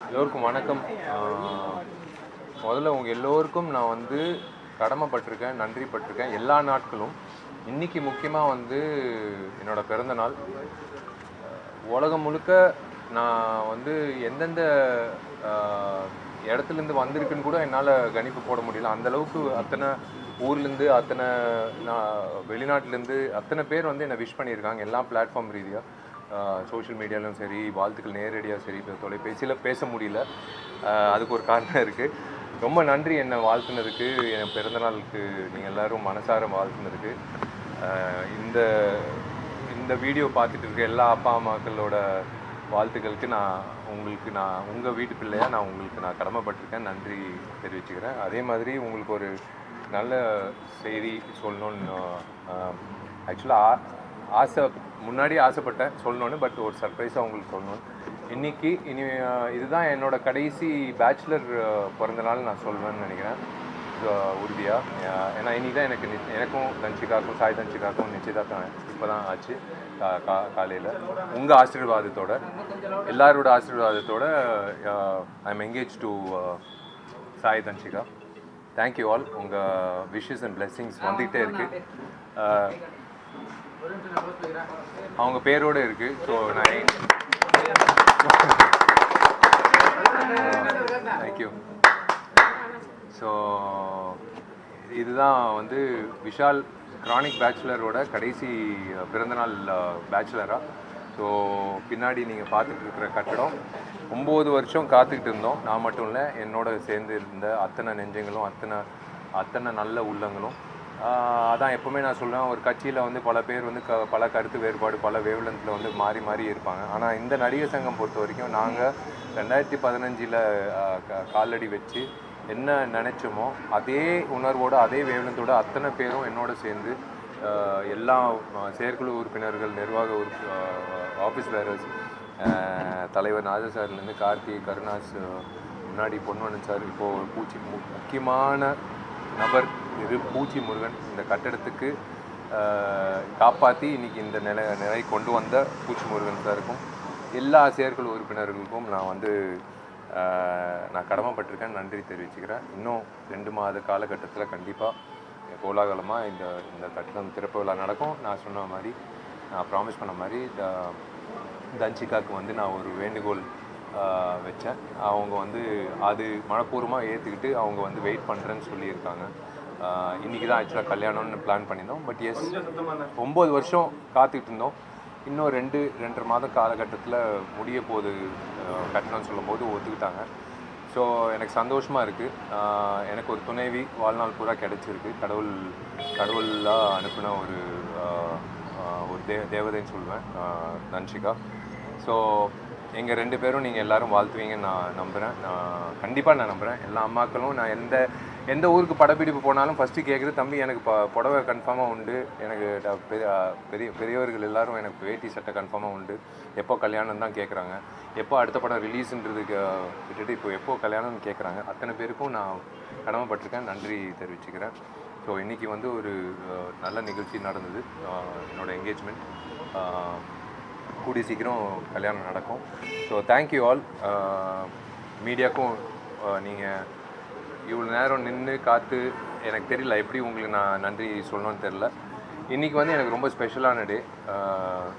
எல்லோருக்கும் வணக்கம். முதல்ல உங்கள் எல்லோருக்கும் நான் வந்து கடமைப்பட்டிருக்கேன், நன்றி பட்டிருக்கேன் எல்லா நாட்களும். இன்றைக்கி முக்கியமாக வந்து என்னோடய பிறந்த நாள். உலகம் முழுக்க நான் வந்து எந்தெந்த இடத்துலேருந்து வந்திருக்குன்னு கூட என்னால் கணிப்பு போட முடியல. அந்தளவுக்கு அத்தனை ஊர்லேருந்து, அத்தனை வெளிநாட்டிலேருந்து அத்தனை பேர் வந்து என்னை விஷ் பண்ணியிருக்காங்க எல்லா பிளாட்ஃபார்ம் ரீதியாக. சோஷியல் மீடியாலும் சரி, வாழ்த்துக்கள் நேரடியாக சரி, இப்போ தொலைபேசியில் பேச முடியல. அதுக்கு ஒரு காரணம் இருக்குது. ரொம்ப நன்றி என்னை வாழ்த்துனதுக்கு, என் பிறந்தநாளுக்கு நீங்கள் எல்லோரும் மனசார வாழ்த்துனதுக்கு. இந்த இந்த வீடியோ பார்த்துட்டு இருக்க எல்லா அப்பா அம்மாக்களோட வாழ்த்துக்களுக்கு நான் உங்கள் வீட்டு பிள்ளையாக நான் கடமைப்பட்டிருக்கேன், நன்றி தெரிவிச்சுக்கிறேன். அதே மாதிரி உங்களுக்கு ஒரு நல்ல செய்தி சொல்லணுன்னு ஆக்சுவலாக முன்னாடி ஆசைப்பட்டேன் சொல்லணுன்னு. பட் ஒரு சர்ப்ரைஸாக உங்களுக்கு சொல்லணும். இதுதான் என்னோடய கடைசி பேச்சுலர் பிறந்தநாள் நான் சொல்வேன்னு நினைக்கிறேன் உறுதியாக. ஏன்னா இன்றைக்கி தான் எனக்கும் தன்ஷிகாக்கும், சாய் தன்ஷிகாக்கும் நிச்சயதார்த்தம் இப்போ தான் ஆச்சு. காலையில் உங்கள் ஆசீர்வாதத்தோட, எல்லாரோட ஆசீர்வாதத்தோட I am engage to Sai Dhanshika. Thank you all. உங்கள் விஷஸ் அண்ட் பிளெஸ்ஸிங்ஸ் வந்துகிட்டே இருக்குது. அவங்க பேரோடு இருக்குது. So thank you. ஸோ இதுதான் வந்து விஷால் கிரானிக் பேச்சுலரோட கடைசி பிறந்தநாள் பேச்சுலராக. ஸோ பின்னாடி நீங்கள் பார்த்துட்டு இருக்கிற கட்டடம் 9 வருஷம் காத்துக்கிட்டு இருந்தோம். நான் மட்டும் இல்லை, என்னோட சேர்ந்து இருந்த அத்தனை நெஞ்சங்களும், அத்தனை நல்ல உள்ளங்களும். அதான் எப்போவுமே நான் சொல்லுவேன், ஒரு கட்சியில் வந்து பல பேர் வந்து பல கருத்து வேறுபாடு, பல வேவ்லென்த்தில் வந்து மாறி இருப்பாங்க. ஆனால் இந்த நடிகர் சங்கம் பொறுத்த வரைக்கும் நாங்கள் 2015 காலடி வச்சு என்ன நினச்சோமோ அதே உணர்வோடு, அதே வேவ்லென்த்தோடு அத்தனை பேரும் என்னோட சேர்ந்து எல்லா செயற்குழு உறுப்பினர்கள், நிர்வாக ஆஃபீஸ் வேரர்ஸ், தலைவர் நாஜர் சார்லேருந்து கார்த்தி, கருணாஸ், முன்னாடி பொன்வனன் சார், இப்போது முக்கியமான நபர் பூச்சி முருகன் இந்த கட்டடத்துக்கு காப்பாற்றி இன்றைக்கி இந்த நிலை கொண்டு வந்த பூச்சி முருகன் சாருக்கும் எல்லா செயற்குழு உறுப்பினர்களுக்கும் நான் கடமைப்பட்டிருக்கேன், நன்றி தெரிவிச்சுக்கிறேன். இன்னும் 2 மாத காலகட்டத்தில் கண்டிப்பாக கோலாகலமாக இந்த கட்டடம் திறப்பு விழா நடக்கும். நான் சொன்ன மாதிரி, நான் ப்ராமிஸ் பண்ண மாதிரி தன்ஷிகாவுக்கு வந்து நான் ஒரு வேண்டுகோள் வச்சேன். அவங்க வந்து அது மனப்பூர்வமாக ஏற்றுக்கிட்டு அவங்க வந்து வெயிட் பண்ணுறேன்னு சொல்லியிருக்காங்க. இன்றைக்கி தான் ஆக்சுவலாக கல்யாணம்னு பிளான் பண்ணியிருந்தோம். பட் எஸ், 9 வருஷம் காத்துக்கிட்டு இருந்தோம். இன்னும் 2-2.5 மாதம் காலகட்டத்தில் முடிய போது கட்டணம்னு சொல்லும்போது ஒத்துக்கிட்டாங்க. ஸோ எனக்கு சந்தோஷமாக இருக்குது. எனக்கு ஒரு துணைவி வாழ்நாள் பூரா கிடச்சிருக்கு. கடவுளாக அனுப்பின ஒரு தேவதைன்னு சொல்லுவேன் தன்ஷிகா. ஸோ எங்கள் 2 பேரும் நீங்கள் எல்லோரும் வாழ்த்துவீங்கன்னு நான் நம்புகிறேன். கண்டிப்பாக நான் நம்புகிறேன். எல்லா அம்மாக்களும், நான் எந்த ஊருக்கு படப்பிடிப்பு போனாலும் ஃபஸ்ட்டு கேட்குறது, தம்பி எனக்கு புடவை கன்ஃபார்மாக உண்டு, எனக்கு பெரியவர்கள் எல்லோரும் எனக்கு வேட்டி சட்டை கன்ஃபார்மாக உண்டு, எப்போ கல்யாணம் தான் கேட்குறாங்க. எப்போ அடுத்த படம் ரிலீஸுன்றதுக்கு விட்டுட்டு இப்போ எப்போ கல்யாணம்னு கேட்குறாங்க. அத்தனை பேருக்கும் நான் கடமைப்பட்டிருக்கேன், நன்றி தெரிவிச்சுக்கிறேன். ஸோ இன்றைக்கி வந்து ஒரு நல்ல நிகழ்ச்சி நடந்தது. என்னோடய என்கேஜ்மெண்ட் கூடிய சீக்கிரம் கல்யாணம் நடக்கும். So thank you all. மீடியாவுக்கும் நீங்கள் இவ்வளோ நேரம் நின்று காத்து, எனக்கு தெரியல எப்படி உங்களுக்கு நான் நன்றி சொல்லணும்னு தெரில. இன்றைக்கி வந்து எனக்கு ரொம்ப ஸ்பெஷலான டே,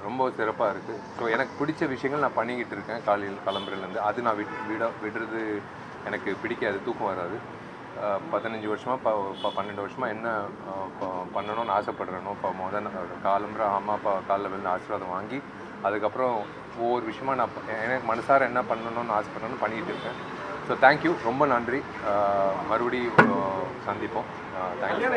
ரொம்ப சிறப்பாக இருக்குது. ஸோ எனக்கு பிடிச்ச விஷயங்கள் நான் பண்ணிக்கிட்டு இருக்கேன். காலையில் கிளம்புறதுலேருந்து அது நான் விடுறது எனக்கு பிடிக்காது, தூக்கம் வராது. 15 வருஷமாக 12 வருஷமாக என்ன பண்ணணும்னு ஆசைப்படுறேனோ, இப்போ காலம்புற அம்மா அப்பா காலில் விழுந்து ஆசீர்வாதம் வாங்கி, அதுக்கப்புறம் ஒவ்வொரு விஷயமா நான் எனக்கு மனசார என்ன பண்ணணும்னு ஆசைப்படுறேன்னு பண்ணிகிட்டு இருக்கேன். ஸோ தேங்க்யூ, ரொம்ப நன்றி. மறுபடியும் சந்திப்போம். தேங்க்யூ.